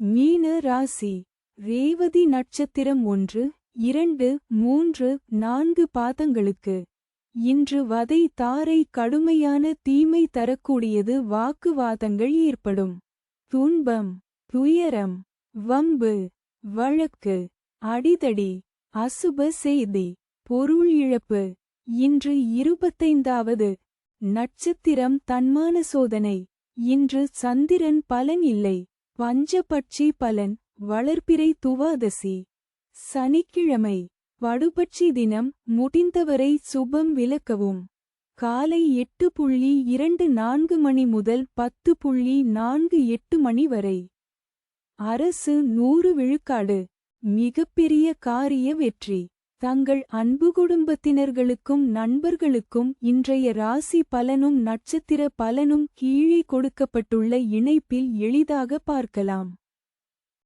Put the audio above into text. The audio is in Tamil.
மீன ராசி. ரேவதி நட்சத்திரம் 1, 2, 3, 4 பாதங்களுக்கு இன்று வதை தாரை கடுமையான தீமை தரக்கூடியது. வாக்குவாதங்கள் ஏற்படும். துன்பம், துயரம், வம்பு, வழக்கு, அடிதடி, அசுப செய்தி, பொருள் இழப்பு. இன்று 25வது நட்சத்திரம் தன்மான சோதனை. இன்று சந்திரன் பலன் இல்லை. பஞ்சபட்சி பலன். வளர்பிறை துவாதசி. சனிக்கிழமை. படுபட்சி தினம். முடிந்தவரை சுபம் விலக்கவும். காலை 8:24 மணி முதல் 10:48 மணி வரை. அரசு 100 விழுக்காடு. மிகப்பெரிய காரிய வெற்றி. தங்கள் அன்பு குடும்பத்தினர்களுக்கும் நண்பர்களுக்கும் இன்றைய ராசி பலனும் நட்சத்திர பலனும் கீழே கொடுக்கப்பட்டுள்ள இணைப்பில் எளிதாக பார்க்கலாம்.